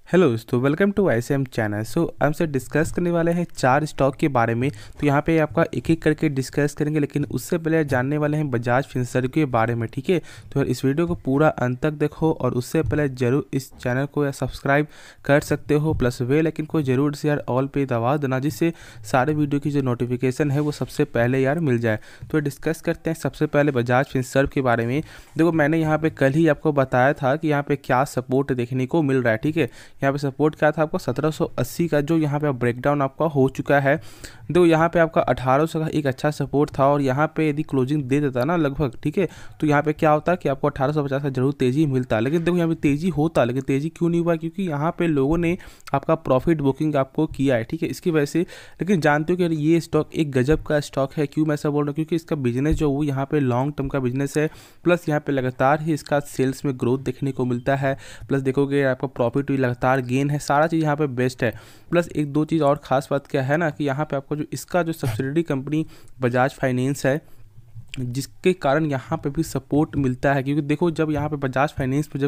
Hello दोस्तों, welcome to ICM channel. हमसे discuss करने वाले हैं 4 स्टॉक के बारे में। तो यहाँ पे आपका एक एक करके डिस्कस करेंगे, लेकिन उससे पहले जानने वाले हैं बजाज फिनसर्व के बारे में। ठीक है, तो इस वीडियो को पूरा अंत तक देखो और उससे पहले जरूर इस चैनल को या सब्सक्राइब कर सकते हो, प्लस बेल आइकन को जरूर से यार ऑल पे दबा देना, जिससे सारे वीडियो की जो नोटिफिकेशन है वो सबसे पहले यार मिल जाए। तो डिस्कस करते हैं सबसे पहले बजाज फिनसर्व के बारे में। देखो, मैंने यहाँ पे कल ही आपको बताया था कि यहाँ पे क्या सपोर्ट देखने को मिल रहा है। ठीक है, यहाँ पे सपोर्ट क्या था आपको 1780 का, जो यहाँ पे ब्रेकडाउन आपका हो चुका है। देखो, यहाँ पे आपका 1800 का एक अच्छा सपोर्ट था और यहाँ पे यदि क्लोजिंग दे देता ना लगभग, ठीक है, तो यहाँ पे क्या होता है कि आपको 1850 का जरूर तेजी मिलता। लेकिन देखो, यहाँ पे तेजी होता, लेकिन तेजी क्यों नहीं हुआ? क्योंकि यहाँ पे लोगों ने आपका प्रॉफिट बुकिंग आपको किया है। ठीक है, इसकी वजह से। लेकिन जानते हो कि ये स्टॉक एक गजब का स्टॉक है। क्यों मैं ऐसा बोल रहा हूँ? क्योंकि इसका बिजनेस जो वो यहाँ पे लॉन्ग टर्म का बिजनेस है, प्लस यहाँ पे लगातार ही इसका सेल्स में ग्रोथ देखने को मिलता है, प्लस देखोगे आपका प्रॉफिट भी लगातार गेन है, सारा चीज़ यहाँ पे बेस्ट है। प्लस एक दो चीज़ और खास बात क्या है ना, कि यहाँ पे आपको जो इसका जो सब्सिडियरी कंपनी बजाज फाइनेंस है, जिसके कारण यहाँ पे भी सपोर्ट मिलता है। क्योंकि देखो, जब यहाँ पे बजाज फाइनेंस पे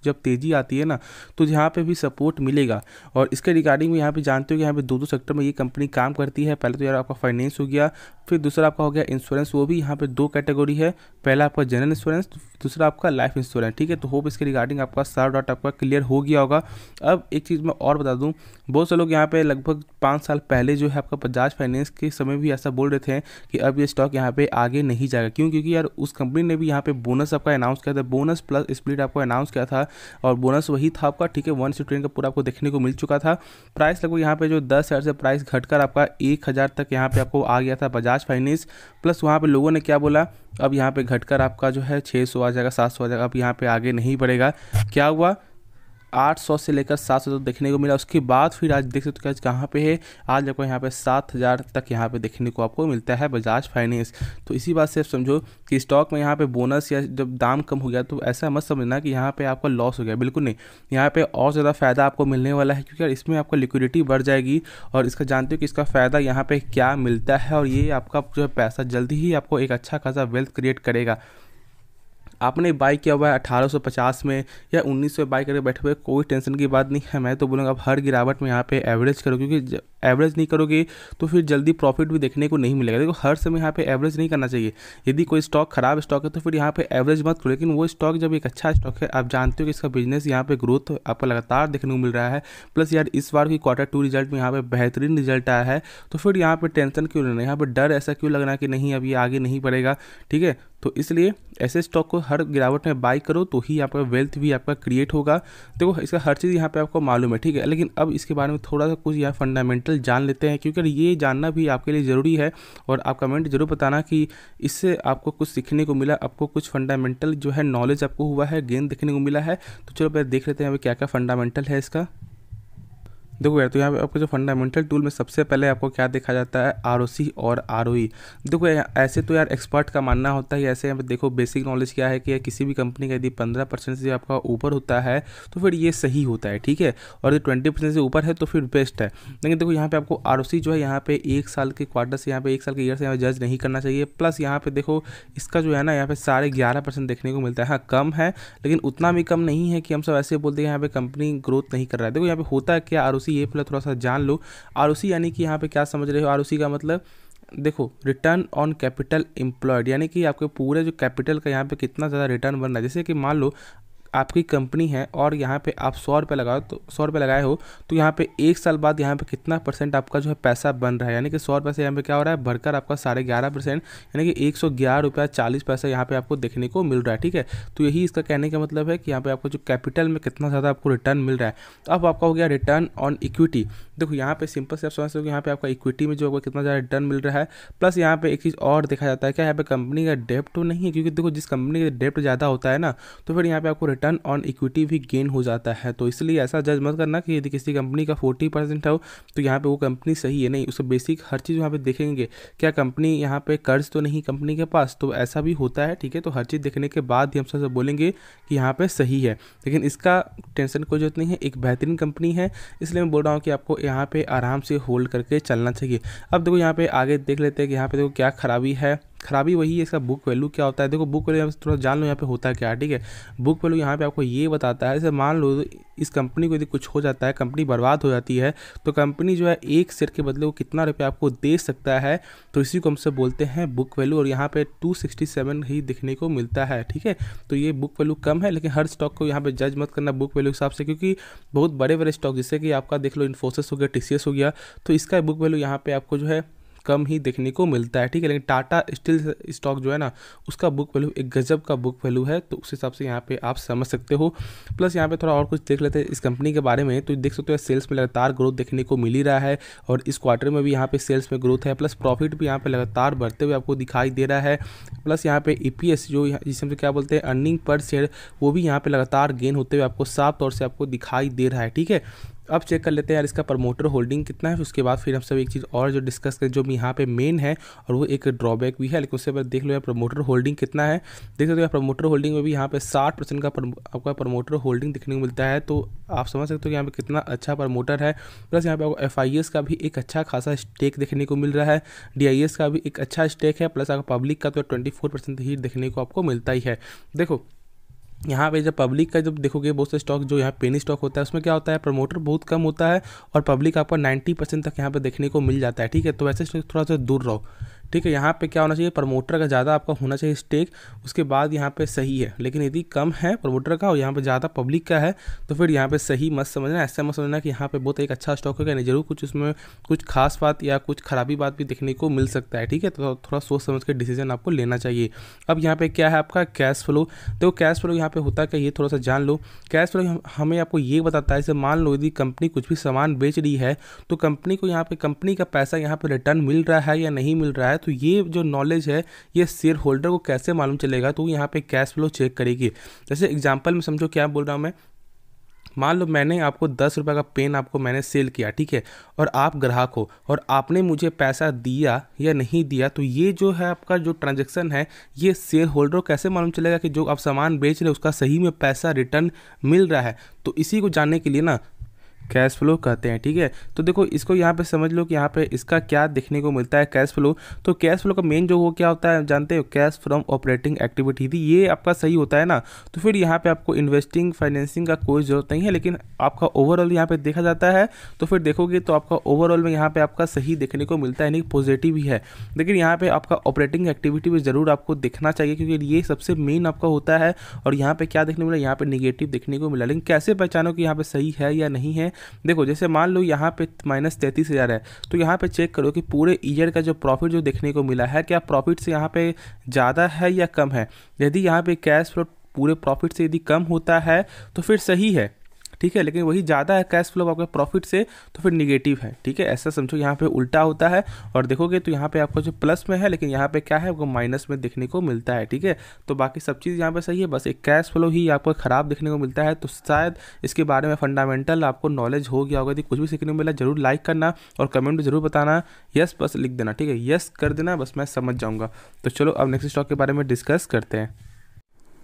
जब तेज़ी आती है ना, तो यहाँ पे भी सपोर्ट मिलेगा। और इसके रिगार्डिंग में यहाँ पे जानते हो कि यहाँ पे दो सेक्टर में ये कंपनी काम करती है। पहले तो यार आपका फाइनेंस हो गया, फिर दूसरा आपका हो गया इंश्योरेंस। वो भी यहाँ पे 2 कैटेगरी है, पहला आपका जनरल इंश्योरेंस, दूसरा आपका लाइफ इंश्योरेंस। ठीक है, तो होप इसके रिगार्डिंग आपका सारा डाटा आपका क्लियर हो गया होगा। अब एक चीज़ मैं और बता दूँ, बहुत से लोग यहाँ पे लगभग 5 साल पहले जो है आपका बजाज फाइनेंस के समय भी ऐसा बोल रहे थे कि अब ये स्टॉक यहाँ पे आगे नहीं जाएगा। क्यों? क्योंकि यार उस कंपनी ने भी यहाँ पे बोनस आपका अनाउंस किया था, बोनस प्लस स्प्लिट आपको अनाउंस किया था, और बोनस वही था आपका। ठीक है, 1:10 का पूरा आपको देखने को मिल चुका था। प्राइस लगभग यहाँ पे जो 10,000 से प्राइस घटकर आपका 1,000 तक यहाँ पे आपको आ गया था बजाज फाइनेंस। प्लस वहाँ पे लोगों ने क्या बोला, अब यहाँ पे घटकर आपका जो है 600 आ जाएगा, 700 आ जाएगा, अब यहाँ पे आगे नहीं बढ़ेगा। क्या हुआ? 800 से लेकर 700 तक देखने को मिला। उसके बाद फिर आज देख सकते हो कि कहाँ पे है, आज आपको यहाँ पे 7,000 तक यहाँ पे देखने को आपको मिलता है बजाज फाइनेंस। तो इसी बात से आप समझो कि स्टॉक में यहाँ पे बोनस या जब दाम कम हो गया तो ऐसा मत समझना कि यहाँ पे आपका लॉस हो गया, बिल्कुल नहीं। यहाँ पे और ज़्यादा फ़ायदा आपको मिलने वाला है, क्योंकि इसमें आपका लिक्विडिटी बढ़ जाएगी। और इसका जानते हो कि इसका फ़ायदा यहाँ पे क्या मिलता है, और ये आपका जो है पैसा जल्दी ही आपको एक अच्छा खासा वेल्थ क्रिएट करेगा। आपने बाई किया हुआ है 1850 में या 1900 बाई करके बैठे हुए, कोई टेंशन की बात नहीं है। मैं तो बोलूँगा आप हर गिरावट में यहाँ पे एवरेज करो, क्योंकि एवरेज नहीं करोगे तो फिर जल्दी प्रॉफिट भी देखने को नहीं मिलेगा। देखो, हर समय यहाँ पे एवरेज नहीं करना चाहिए। यदि कोई स्टॉक खराब स्टॉक है तो फिर यहाँ पे एवरेज मत करो, लेकिन वो स्टॉक जब एक अच्छा स्टॉक है, आप जानते हो कि इसका बिजनेस यहाँ पे ग्रोथ आपको लगातार देखने को मिल रहा है, प्लस यार इस बार की Q2 रिजल्ट में यहाँ पे बेहतरीन रिजल्ट आया है, तो फिर यहाँ पे टेंशन क्यों लेना, यहाँ पे डर ऐसा क्यों लगना कि नहीं अब ये आगे नहीं बढ़ेगा। ठीक है, तो इसलिए ऐसे स्टॉक को हर गिरावट में बाई करो, तो ही आपका वेल्थ भी आपका क्रिएट होगा। देखो, इसका हर चीज़ यहाँ पे आपको मालूम है। ठीक है, लेकिन अब इसके बारे में थोड़ा सा कुछ यहाँ फंडामेंटल जान लेते हैं, क्योंकि ये जानना भी आपके लिए ज़रूरी है। और आप कमेंट जरूर बताना कि इससे आपको कुछ सीखने को मिला, आपको कुछ फंडामेंटल जो है नॉलेज आपको हुआ है, गेन देखने को मिला है। तो चलो पहले देख लेते हैं अभी क्या क्या फंडामेंटल है इसका। देखो यार, तो यहाँ पे आपको जो फंडामेंटल टूल में सबसे पहले आपको क्या देखा जाता है, ROC और ROE। देखो ऐसे तो यार एक्सपर्ट का मानना होता है, ऐसे यहाँ पे देखो बेसिक नॉलेज क्या है कि किसी भी कंपनी का यदि 15% से आपका ऊपर होता है तो फिर ये सही होता है। ठीक है, और यदि 20% से ऊपर है तो फिर बेस्ट है। लेकिन देखो, यहाँ पे आपको ROC जो है यहाँ पे 1 साल के क्वार्टर से, यहाँ पे 1 साल के ईयर से यहाँ पे जज नहीं करना चाहिए। प्लस यहाँ पे देखो, इसका जो है ना यहाँ पे 11.5% देखने को मिलता है। हाँ, कम है, लेकिन उतना भी कम नहीं है कि हम सब ऐसे बोलते हैं यहाँ पे कंपनी ग्रोथ नहीं कर रहा है। देखो, यहाँ पे होता है क्या, ROC ये पहले थोड़ा सा जान लो। ROC यानी कि यहाँ पे क्या समझ रहे हो? ROC का मतलब देखो, रिटर्न ऑन कैपिटल एम्प्लॉयड, यानी कि आपके पूरे जो कैपिटल का यहाँ पे कितना ज़्यादा रिटर्न बन रहा है। जैसे कि मान लो आपकी कंपनी है और यहाँ पे आप 100 रुपये लगाओ, तो 100 रुपये लगाए हो, तो यहाँ पे 1 साल बाद यहाँ पे कितना % आपका जो है पैसा बन रहा है, यानी कि 100 रुपये से यहाँ पे क्या हो रहा है, बढ़कर आपका 11.5%, यानी कि 111.40 रुपये यहाँ पे आपको देखने को मिल रहा है। ठीक है, तो यही इसका कहने का मतलब है कि यहाँ पे आपको जो कैपिटल में कितना ज़्यादा आपको रिटर्न मिल रहा है। अब आपका हो गया रिटर्न ऑन इक्विटी। देखो, यहाँ पे सिंपल से आप समझ सकते हो कि यहाँ पे आपका इक्विटी में जो आपको कितना ज़्यादा रिटर्न मिल रहा है। प्लस यहाँ पे एक चीज़ और देखा जाता है, क्या यहाँ पे कंपनी का डेप्ट तो नहीं है, क्योंकि देखो जिस कंपनी का डेप्ट ज़्यादा होता है ना, तो फिर यहाँ पे आपको रिटर्न ऑन इक्विटी भी गेन हो जाता है। तो इसलिए ऐसा जज मत करना कि यदि किसी कंपनी का 40% हो तो यहाँ पे वो कंपनी सही है, नहीं। उससे बेसिक हर चीज़ यहाँ पे देखेंगे, क्या कंपनी यहाँ पे कर्ज तो नहीं कंपनी के पास, तो ऐसा भी होता है। ठीक है, तो हर चीज़ देखने के बाद ही हम सबसे बोलेंगे कि यहाँ पे सही है। लेकिन इसका टेंशन कोई जरूरत नहीं है, एक बेहतरीन कंपनी है, इसलिए मैं बोल रहा हूँ कि आपको यहाँ पे आराम से होल्ड करके चलना चाहिए। अब देखो, यहाँ पे आगे देख लेते हैं कि यहाँ पे देखो क्या खराबी है। खराबी वही है इसका बुक वैल्यू क्या होता है। देखो बुक वैल्यू यहाँ पे थोड़ा जान लो यहाँ पे होता है क्या, ठीक है। बुक वैल्यू यहाँ पे आपको ये बताता है, जैसे मान लो इस कंपनी को यदि कुछ हो जाता है, कंपनी बर्बाद हो जाती है, तो कंपनी जो है एक शेयर के बदले वो कितना रुपये आपको दे सकता है, तो इसी को हमसे बोलते हैं बुक वैल्यू। और यहाँ पे 267 ही देखने को मिलता है, ठीक है। तो ये बुक वैल्यू कम है, लेकिन हर स्टॉक को यहाँ पे जज मत करना बुक वैल्यू के हिसाब से, क्योंकि बहुत बड़े बड़े स्टॉक जैसे कि आपका देख लो इन्फोसिस हो गया, टीसीएस हो गया, तो इसका बुक वैल्यू यहाँ पे आपको जो है कम ही देखने को मिलता है, ठीक है। लेकिन टाटा स्टील स्टॉक जो है ना, उसका बुक वैल्यू एक गजब का बुक वैल्यू है, तो उस हिसाब से यहाँ पे आप समझ सकते हो। प्लस यहाँ पे थोड़ा और कुछ देख लेते हैं इस कंपनी के बारे में, तो देख सकते हो सेल्स में लगातार ग्रोथ देखने को मिल ही रहा है, और इस क्वार्टर में भी यहाँ पे सेल्स में ग्रोथ है, प्लस प्रॉफिट भी यहाँ पे लगातार बढ़ते हुए आपको दिखाई दे रहा है। प्लस यहाँ पे ईपीएस जो जिसे हम क्या बोलते हैं अर्निंग पर शेयर, वो भी यहाँ पे लगातार गेन होते हुए आपको साफ तौर से आपको दिखाई दे रहा है, ठीक है। अब चेक कर लेते हैं यार इसका प्रमोटर होल्डिंग कितना है, उसके बाद फिर हम सब एक चीज़ और जो डिस्कस करें जो यहाँ पे मेन है, और वो एक ड्रॉबैक भी है, लेकिन उससे पहले देख लो यार प्रमोटर होल्डिंग कितना है। देख सकते हो प्रमोटर होल्डिंग में भी यहाँ पे 60% का आपका प्रमोटर होल्डिंग देखने को मिलता है, तो आप समझ सकते हो कि यहाँ पे कितना अच्छा प्रमोटर है। प्लस यहाँ पे आपको एफआईएस का भी एक अच्छा खासा स्टेक देखने को मिल रहा है, डीआईएस का भी एक अच्छा स्टेक है, प्लस आपका पब्लिक का तो 24% ही देखने को आपको मिलता ही है। देखो यहाँ पे जब पब्लिक का जब देखोगे बहुत से स्टॉक जो यहाँ पेनी स्टॉक होता है उसमें क्या होता है प्रमोटर बहुत कम होता है, और पब्लिक आपका 90% तक यहाँ पे देखने को मिल जाता है, ठीक है। तो वैसे थोड़ा सा दूर रहो, ठीक है। यहाँ पे क्या होना चाहिए, प्रमोटर का ज़्यादा आपका होना चाहिए स्टेक, उसके बाद यहाँ पे सही है। लेकिन यदि कम है प्रमोटर का और यहाँ पे ज़्यादा पब्लिक का है, तो फिर यहाँ पे सही मत समझना, ऐसा मत समझना कि यहाँ पे बहुत एक अच्छा स्टॉक होगा, नहीं, जरूर कुछ उसमें कुछ खास बात या कुछ खराबी बात भी देखने को मिल सकता है, ठीक है। तो थोड़ा सोच समझ के डिसीजन आपको लेना चाहिए। अब यहाँ पे क्या है आपका कैश फ्लो, देखो कैश फ्लो यहाँ पे होता है क्या ये थोड़ा सा जान लो। कैश फ्लो हमें आपको ये बताता है, जैसे मान लो यदि कंपनी कुछ भी सामान बेच रही है, तो कंपनी को यहाँ पे कंपनी का पैसा यहाँ पे रिटर्न मिल रहा है या नहीं मिल रहा है, तो ये जो नॉलेज है ये शेयर होल्डर को कैसे मालूम चलेगा, तो यहाँ पे कैश फ्लो चेक करेगी। जैसे एग्जांपल में समझो क्या बोल रहा हूँ मैं, मान लो मैंने आपको 10 रुपये का पेन आपको मैंने सेल किया, ठीक है, और आप ग्राहक हो और आपने मुझे पैसा दिया या नहीं दिया, तो ये जो है आपका जो ट्रांजैक्शन है ये शेयर होल्डर को कैसे मालूम चलेगा कि जो आप सामान बेच रहे हो उसका सही में पैसा रिटर्न मिल रहा है। तो इसी को जानने के लिए ना कैश फ्लो कहते हैं, ठीक है। तो देखो इसको यहाँ पे समझ लो कि यहाँ पे इसका क्या देखने को मिलता है कैश फ्लो। तो कैश फ्लो का मेन जो वो क्या होता है जानते हो, कैश फ्रॉम ऑपरेटिंग एक्टिविटी थी, ये आपका सही होता है ना, तो फिर यहाँ पे आपको इन्वेस्टिंग फाइनेंसिंग का कोई ज़रूरत नहीं है। लेकिन आपका ओवरऑल यहाँ पे देखा जाता है तो फिर देखोगे तो आपका ओवरऑल में यहाँ पे आपका सही देखने को मिलता है, नहीं पॉजिटिव ही है। लेकिन यहाँ पे आपका ऑपरेटिंग एक्टिविटी भी ज़रूर आपको देखना चाहिए, क्योंकि ये सबसे मेन आपका होता है। और यहाँ पे क्या देखने को मिला, यहाँ पे निगेटिव देखने को मिला। लेकिन कैसे पहचानो कि यहाँ पे सही है या नहीं है, देखो जैसे मान लो यहाँ पे -33,000 है, तो यहाँ पे चेक करो कि पूरे ईयर का जो प्रॉफिट जो देखने को मिला है, क्या प्रॉफिट से यहाँ पे ज़्यादा है या कम है। यदि यहाँ पे कैश फ्लो पूरे प्रॉफिट से यदि कम होता है तो फिर सही है, ठीक है। लेकिन वही ज़्यादा है कैश फ्लो आपका प्रॉफिट से तो फिर निगेटिव है, ठीक है। ऐसा समझो यहाँ पे उल्टा होता है। और देखोगे तो यहाँ पे आपको जो प्लस में है, लेकिन यहाँ पे क्या है आपको माइनस में देखने को मिलता है, ठीक है। तो बाकी सब चीज़ यहाँ पे सही है, बस एक कैश फ्लो ही आपको ख़राब देखने को मिलता है। तो शायद इसके बारे में फंडामेंटल आपको नॉलेज हो गया होगा। यदि कुछ भी सीखने को मिला जरूर लाइक करना और कमेंट में जरूर बताना, यस बस लिख देना, ठीक है, यस कर देना, बस मैं समझ जाऊँगा। तो चलो अब नेक्स्ट स्टॉक के बारे में डिस्कस करते हैं।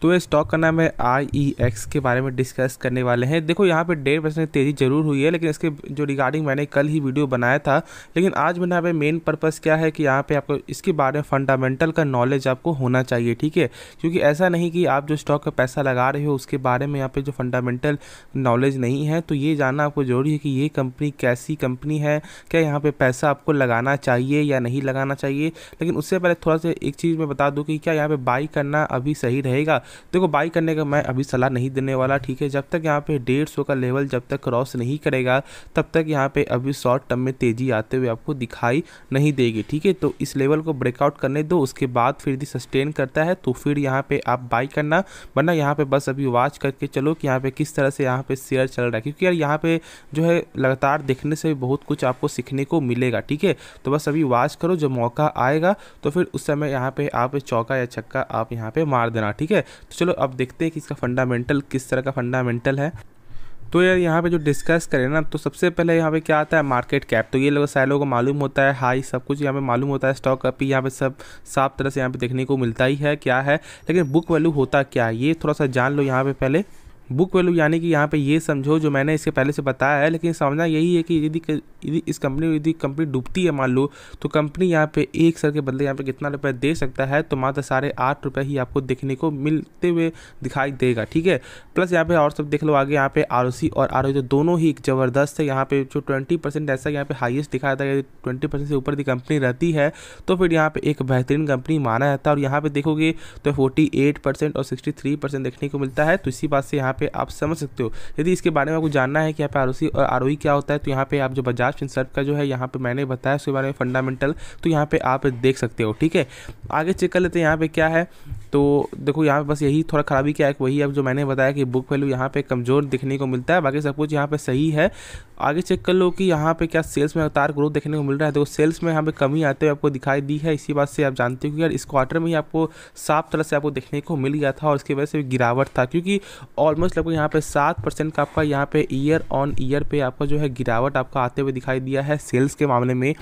तो ये स्टॉक का नाम है IEX के बारे में डिस्कस करने वाले हैं। देखो यहाँ पे 1.5% तेज़ी जरूर हुई है, लेकिन इसके जो रिगार्डिंग मैंने कल ही वीडियो बनाया था। लेकिन आज मैंने यहाँ पे मेन पर्पस क्या है कि यहाँ पे आपको इसके बारे में फंडामेंटल का नॉलेज आपको होना चाहिए, ठीक है। क्योंकि ऐसा नहीं कि आप जो स्टॉक का पैसा लगा रहे हो उसके बारे में यहाँ पे जो फंडामेंटल नॉलेज नहीं है, तो ये जानना आपको ज़रूरी है कि ये कंपनी कैसी कंपनी है, क्या यहाँ पर पैसा आपको लगाना चाहिए या नहीं लगाना चाहिए। लेकिन उससे पहले थोड़ा सा एक चीज़ मैं बता दूँ कि क्या यहाँ पर बाई करना अभी सही रहेगा। देखो बाई करने का मैं अभी सलाह नहीं देने वाला, ठीक है। जब तक यहाँ पे 150 का लेवल जब तक क्रॉस नहीं करेगा तब तक यहाँ पे अभी शॉर्ट टर्म में तेज़ी आते हुए आपको दिखाई नहीं देगी, ठीक है। तो इस लेवल को ब्रेकआउट करने दो, उसके बाद फिर यदि सस्टेन करता है तो फिर यहाँ पे आप बाई करना, वरना यहाँ पे बस अभी वॉच करके चलो कि यहाँ पे किस तरह से यहाँ पे शेयर चल रहा है। क्योंकि यार यहाँ पे जो है लगातार देखने से बहुत कुछ आपको सीखने को मिलेगा, ठीक है। तो बस अभी वॉच करो, जब मौका आएगा तो फिर उस समय यहाँ पे आप चौका या छक्का आप यहाँ पे मार देना, ठीक है। तो चलो अब देखते हैं कि इसका फंडामेंटल किस तरह का फंडामेंटल है। तो यार यहाँ पे जो डिस्कस करें ना, तो सबसे पहले यहाँ पे क्या आता है मार्केट कैप। तो ये लोग सारे लोगों को मालूम होता है, हाई सब कुछ यहाँ पे मालूम होता है, स्टॉक अप यहाँ पे सब साफ तरह से यहाँ पे देखने को मिलता ही है क्या है। लेकिन बुक वैल्यू होता क्या है ये थोड़ा सा जान लो यहाँ पे पहले। बुक वैल्यू यानी कि यहाँ पे ये समझो जो मैंने इसके पहले से बताया है, लेकिन समझना यही है कि यदि इस कंपनी यदि कंपनी डूबती है मान लो, तो कंपनी यहाँ पे 1 शेयर के बदले यहाँ पे कितना रुपये दे सकता है, तो मात्र 8.5 रुपये ही आपको देखने को मिलते हुए दिखाई देगा। ठीक है, प्लस यहाँ पे और सब देख लो आगे, यहाँ पे ROC और ROE तो दोनों ही ज़बरदस्त है। यहाँ पे जो 20% ऐसा यहाँ पे हाईएस्ट दिखाया था, 20% से ऊपर की कंपनी रहती है तो फिर यहाँ पे एक बेहतरीन कंपनी माना जाता है। और यहाँ पे देखोगे तो 48% और 63% देखने को मिलता है। तो इसी बात से यहाँ पे आप समझ सकते हो। यदि इसके बारे में आपको जानना है कि यहाँ पे ROC और ROE क्या होता है, तो यहाँ पे आप जो बजाज फिनसर्व का जो है यहाँ पे मैंने बताया उसके बारे में फंडामेंटल, तो यहाँ पे आप देख सकते हो। ठीक है, आगे चेक कर लेते हैं यहाँ पे क्या है। तो देखो यहाँ पे बस यही थोड़ा खराबी क्या है, वही अब जो मैंने बताया कि बुक वैल्यू यहाँ पे कमज़ोर देखने को मिलता है, बाकी सब कुछ यहाँ पे सही है। आगे चेक कर लो कि यहाँ पे क्या सेल्स में लगातार ग्रोथ देखने को मिल रहा है। देखो सेल्स में यहाँ पे कमी आते हुए आपको दिखाई दी है। इसी बात से आप जानते हो कि यार इस क्वार्टर में ही आपको साफ तरह से आपको देखने को मिल गया था और इसकी वजह से गिरावट था, क्योंकि ऑलमोस्ट लगभग यहाँ पे 7% का आपका यहाँ पे ईयर ऑन ईयर पे आपका जो है गिरावट आपका आते हुए दिखाई दिया है सेल्स के मामले में।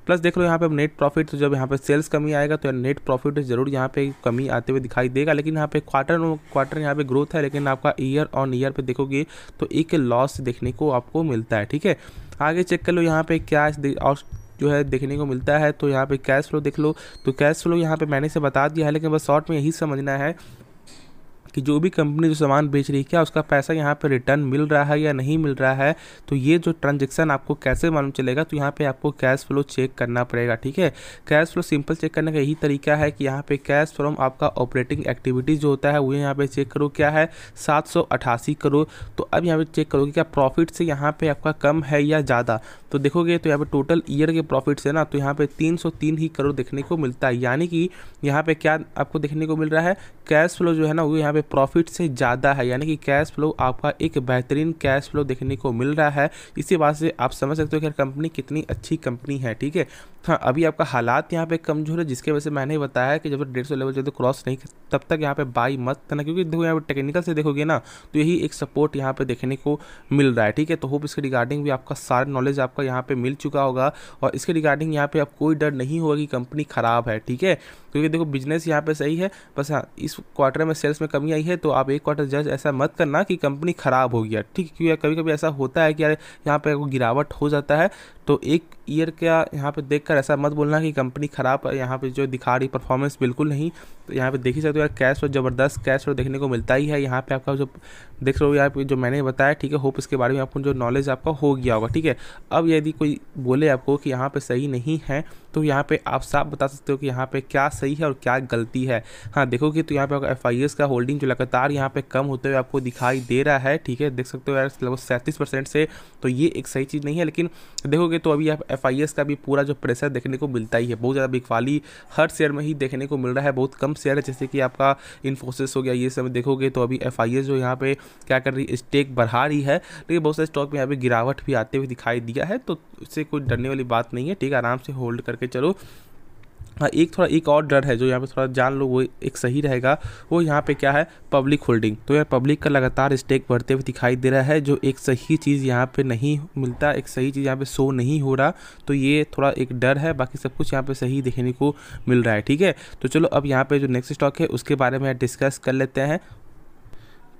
प्लस देख लो यहाँ पे नेट प्रॉफिट, तो जब यहाँ पे सेल्स कमी आएगा तो नेट प्रॉफिट ज़रूर यहाँ पे कमी आते हुए दिखाई देगा। लेकिन यहाँ पे क्वार्टर यहाँ पे ग्रोथ है, लेकिन आपका ईयर ऑन ईयर पे देखोगे तो एक लॉस देखने को आपको मिलता है। ठीक है, आगे चेक कर लो यहाँ पे क्या और जो है देखने को मिलता है। तो यहाँ पे कैश फ्लो देख लो, तो कैश फ्लो यहाँ पे मैंने से बता दिया है, लेकिन बस शॉर्ट में यही समझना है कि जो भी कंपनी जो सामान बेच रही है क्या उसका पैसा यहाँ पे रिटर्न मिल रहा है या नहीं मिल रहा है। तो ये जो ट्रांजैक्शन आपको कैसे मालूम चलेगा, तो यहाँ पे आपको कैश फ्लो चेक करना पड़ेगा। ठीक है, कैश फ्लो सिंपल चेक करने का यही तरीका है कि यहाँ पे कैश फ्रॉम आपका ऑपरेटिंग एक्टिविटीज़ जो होता है वो यहाँ पे चेक करो क्या है 788 करोड़। तो अब यहाँ पे चेक करो कि क्या प्रॉफिट से यहाँ पे आपका कम है या ज़्यादा। तो देखोगे तो यहाँ पे टोटल ईयर के प्रॉफिट से ना, तो यहाँ पे 303 ही करोड़ देखने को मिलता है। यानी कि यहाँ पे क्या आपको देखने को मिल रहा है, कैश फ्लो जो है ना वो यहाँ पे प्रॉफिट से ज़्यादा है, यानी कि कैश फ्लो आपका एक बेहतरीन कैश फ्लो देखने को मिल रहा है। इसी बात से आप समझ सकते हो कि कंपनी कितनी अच्छी कंपनी है। ठीक है, हाँ अभी आपका हालात यहाँ पे कमजोर है, जिसके वजह से मैंने बताया कि जब 150 लेवल जब क्रॉस नहीं तब तक यहाँ पे बाई मत करना, क्योंकि देखो यहाँ पे टेक्निकल से देखोगे ना तो यही एक सपोर्ट यहाँ पे देखने को मिल रहा है। ठीक है, तो होप इसके रिगार्डिंग भी आपका सारा नॉलेज आपका यहाँ पे मिल चुका होगा और इसके रिगार्डिंग यहाँ पे आप कोई डर नहीं होगा कि कंपनी खराब है। ठीक है, क्योंकि देखो बिजनेस यहाँ पे सही है, बस हाँ इस क्वार्टर में सेल्स में कमी आई है, तो आप एक क्वार्टर जज ऐसा मत करना कि कंपनी खराब हो गया। ठीक है, क्योंकि कभी कभी ऐसा होता है कि यार यहाँ पे गिरावट हो जाता है, तो एक ईयर का यहाँ पे देखकर ऐसा मत बोलना कि कंपनी खराब है। यहाँ पे जो दिखा रही परफॉर्मेंस बिल्कुल नहीं। तो यहाँ पे देख ही सकते हो यार कैश फ्लो ज़बरदस्त कैश फ्लो देखने को मिलता ही है। यहाँ पे आपका जो देख रहे हो यहाँ पे जो मैंने बताया, ठीक है, होप इसके बारे में आपको जो नॉलेज आपका हो गया होगा। ठीक है, अब यदि कोई बोले आपको कि यहाँ पे सही नहीं है, तो यहाँ पे आप साफ बता सकते हो कि यहाँ पे क्या सही है और क्या गलती है। हाँ देखोगे तो यहाँ पे आपका FIS का होल्डिंग जो लगातार यहाँ पे कम होते हुए आपको दिखाई दे रहा है। ठीक है, देख सकते हो यार लगभग 37% से, तो ये एक सही चीज़ नहीं है। लेकिन देखोगे तो अभी आप FIS का भी पूरा जो प्रेशर देखने को मिलता ही है, बहुत ज़्यादा बिकवाली हर शेयर में ही देखने को मिल रहा है। बहुत कम शेयर है जैसे कि आपका इन्फोसिस हो गया, ये सब देखोगे तो अभी FIS जो यहाँ पे क्या कर रही है, स्टेक बढ़ा रही है, लेकिन बहुत सारे स्टॉक में यहाँ पे गिरावट भी आते हुए दिखाई दिया है। तो इससे कोई डरने वाली बात नहीं है। ठीक है, आराम से होल्ड करके चलो। हाँ एक और डर है जो यहाँ पे थोड़ा जान लो, वो एक सही रहेगा। वो यहाँ पे क्या है, पब्लिक होल्डिंग। तो यार पब्लिक का लगातार स्टेक बढ़ते हुए दिखाई दे रहा है, जो एक सही चीज़ यहाँ पे नहीं मिलता, एक सही चीज़ यहाँ पे शो नहीं हो रहा। तो ये थोड़ा एक डर है, बाकी सब कुछ यहाँ पे सही देखने को मिल रहा है। ठीक है, तो चलो अब यहाँ पे जो नेक्स्ट स्टॉक है उसके बारे में डिस्कस कर लेते हैं।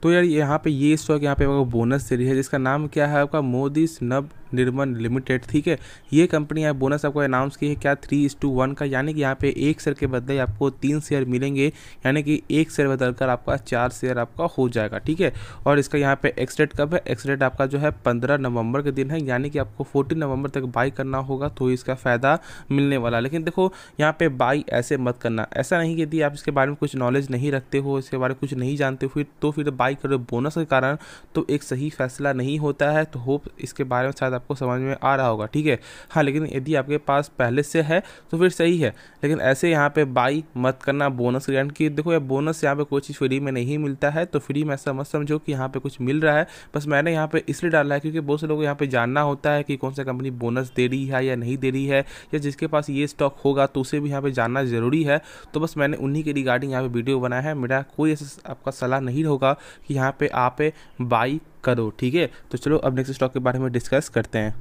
तो यार यहाँ पे ये स्टॉक यहाँ पे आपको बोनस दे रही है, जिसका नाम क्या है आपका मोदी नव निर्माण लिमिटेड। ठीक है, ये कंपनी है बोनस आपको अनाउंस की है क्या 3:1 का, यानी कि यहाँ पे 1 शेयर के बदले आपको 3 शेयर मिलेंगे, यानी कि 1 शेयर बदलकर आपका 4 शेयर आपका हो जाएगा। ठीक है, और इसका यहाँ पे एक्स डेट कब है, एक्स डेट आपका जो है 15 नवंबर के दिन है, यानी कि आपको 14 नवंबर तक बाई करना होगा तो इसका फ़ायदा मिलने वाला। लेकिन देखो यहाँ पे बाई ऐसे मत करना, ऐसा नहीं कि यदि आप इसके बारे में कुछ नॉलेज नहीं रखते हो, इसके बारे में कुछ नहीं जानते हो तो फिर बाई करो बोनस के कारण, तो एक सही फैसला नहीं होता है। तो होप इसके बारे में शायद आपको समझ में आ रहा होगा। ठीक है, हाँ लेकिन यदि आपके पास पहले से है तो फिर सही है, लेकिन ऐसे यहाँ पे बाई मत करना बोनस के, कि देखो ये बोनस यहाँ पे कोई चीज़ फ्री में नहीं मिलता है, तो फ्री में ऐसा मत समझो कि यहाँ पे कुछ मिल रहा है। बस मैंने यहाँ पे इसलिए डाला है क्योंकि बहुत से लोग यहाँ पे जानना होता है कि कौन सा कंपनी बोनस दे रही है या नहीं दे रही है, या जिसके पास ये स्टॉक होगा तो उसे भी यहाँ पे जानना ज़रूरी है। तो बस मैंने उन्हीं के रिगार्डिंग यहाँ पे वीडियो बनाया है। मेरा कोई ऐसा आपका सलाह नहीं होगा कि यहाँ पे आप बाई करो। ठीक है, तो चलो अब नेक्स्ट स्टॉक के बारे में डिस्कस करते हैं।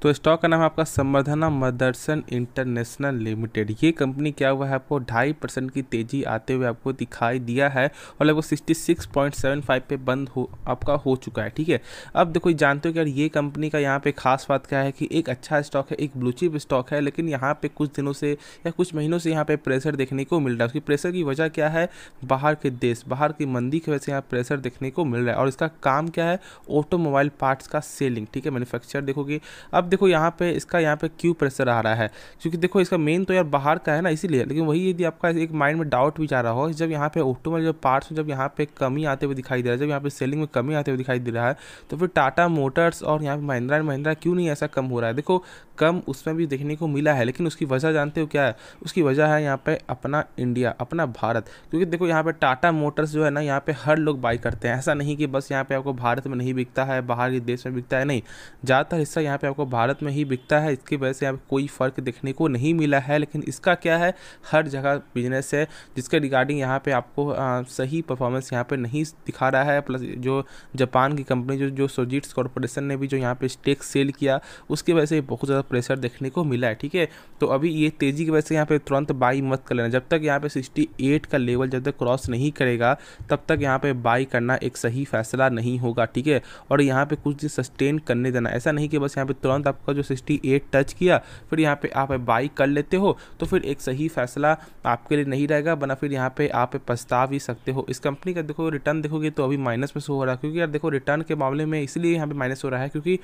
तो स्टॉक का नाम है आपका संवर्धना मदरसन इंटरनेशनल लिमिटेड। ये कंपनी क्या हुआ है आपको 2.5% की तेजी आते हुए आपको दिखाई दिया है और लगभग 66.75 पे बंद हो चुका है। ठीक है, अब देखो जानते हो कि यार ये कंपनी का यहाँ पे खास बात क्या है कि एक अच्छा स्टॉक है, एक ब्लू चिप स्टॉक है, लेकिन यहाँ पे कुछ दिनों से या कुछ महीनों से यहाँ पे प्रेशर देखने को मिल रहा है। उसकी प्रेशर की वजह क्या है, बाहर के देश, बाहर की मंदी की वजह से यहाँ प्रेशर देखने को मिल रहा है। और इसका काम क्या है, ऑटोमोबाइल पार्ट्स का सेलिंग। ठीक है, मैन्युफैक्चर देखोगे। अब देखो यहाँ पे इसका यहाँ पे क्यों प्रेशर आ रहा है, क्योंकि देखो इसका मेन तो यार बाहर का है ना, इसीलिए। लेकिन वही यदि आपका एक माइंड में डाउट भी जा रहा हो, जब यहाँ पे ऑटोमोबाइल पार्ट्स में जब यहाँ पे कमी आते हुए दिखाई दे रहा है, जब यहाँ पे सेलिंग में कमी आते हुए दिखाई दे रहा है, तो फिर टाटा मोटर्स और यहाँ पे महिंद्रा एंड महिंद्रा क्यों नहीं ऐसा कम हो रहा है। देखो कम उसमें भी देखने को मिला है, लेकिन उसकी वजह जानते हो क्या है, उसकी वजह है यहाँ पे अपना इंडिया, अपना भारत। क्योंकि देखो यहाँ पे टाटा मोटर्स जो है ना, यहाँ पे हर लोग बाई करते हैं। ऐसा नहीं कि बस यहाँ पे आपको भारत में नहीं बिकता है, बाहर के देश में बिकता है, नहीं, ज़्यादातर हिस्सा यहाँ पे आपको भारत में ही बिकता है। इसकी वजह से यहाँ पे कोई फ़र्क देखने को नहीं मिला है। लेकिन इसका क्या है, हर जगह बिजनेस है जिसके रिगार्डिंग यहाँ पे आपको सही परफॉर्मेंस यहाँ पे नहीं दिखा रहा है। प्लस जो जापान की कंपनी जो सुजुकी कॉर्पोरेशन ने भी जो यहाँ पे स्टेक सेल किया, उसकी वजह से बहुत ज़्यादा प्रेशर देखने को मिला है। ठीक है, तो अभी ये तेज़ी की वजह से यहाँ पे तुरंत बाई मत कर लेना। जब तक यहाँ पे 68 का लेवल जब तक क्रॉस नहीं करेगा, तब तक यहाँ पे बाई करना एक सही फैसला नहीं होगा। ठीक है, और यहाँ पे कुछ दिन सस्टेन करने देना। ऐसा नहीं कि बस यहाँ पे तुरंत आपका जो 68 टच किया फिर यहाँ पे आप बाई कर लेते हो, तो फिर एक सही फैसला आपके लिए नहीं रहेगा, वरना फिर यहाँ पे आप पछता भी सकते हो। इस कंपनी का देखो रिटर्न देखोगे तो अभी माइनस में शो हो रहा है, क्योंकि यार देखो रिटर्न के मामले में इसलिए यहाँ पे माइनस हो रहा है क्योंकि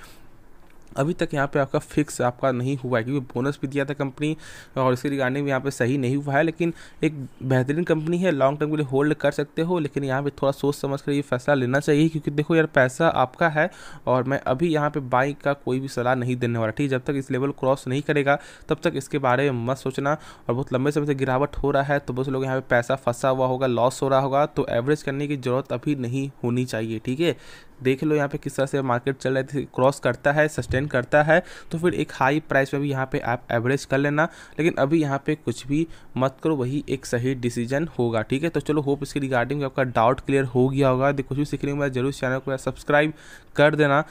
अभी तक यहाँ पे आपका फिक्स आपका नहीं हुआ है, क्योंकि बोनस भी दिया था कंपनी और इसके रिगार्डिंग भी यहाँ पे सही नहीं हुआ है। लेकिन एक बेहतरीन कंपनी है, लॉन्ग टर्म के लिए होल्ड कर सकते हो, लेकिन यहाँ पे थोड़ा सोच समझ कर ये फैसला लेना चाहिए, क्योंकि देखो यार पैसा आपका है और मैं अभी यहाँ पे बाई का कोई भी सलाह नहीं देने वाला। ठीक है, जब तक इस लेवल क्रॉस नहीं करेगा तब तक इसके बारे में मत सोचना। और बहुत लंबे समय से गिरावट हो रहा है तो बहुत लोग यहाँ पे पैसा फंसा हुआ होगा, लॉस हो रहा होगा, तो एवरेज करने की जरूरत अभी नहीं होनी चाहिए। ठीक है, देख लो यहाँ पे किस तरह से मार्केट चल रहा है, क्रॉस करता है, सस्टेन करता है, तो फिर एक हाई प्राइस में भी यहाँ पे आप एवरेज कर लेना। लेकिन अभी यहाँ पे कुछ भी मत करो, वही एक सही डिसीजन होगा। ठीक है, तो चलो होप इसके रिगार्डिंग आपका डाउट क्लियर हो गया होगा। कुछ भी सीखने के बाद जरूर चैनल को सब्सक्राइब कर देना।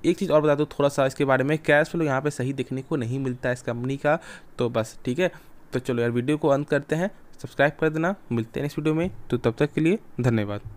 एक चीज़ और बता दो थोड़ा सा इसके बारे में, कैश फ्लो यहाँ पे सही देखने को नहीं मिलता है इस कंपनी का, तो बस। ठीक है, तो चलो यार वीडियो को अंत करते हैं, सब्सक्राइब कर देना, मिलते हैं नेक्स्ट वीडियो में, तो तब तक के लिए धन्यवाद।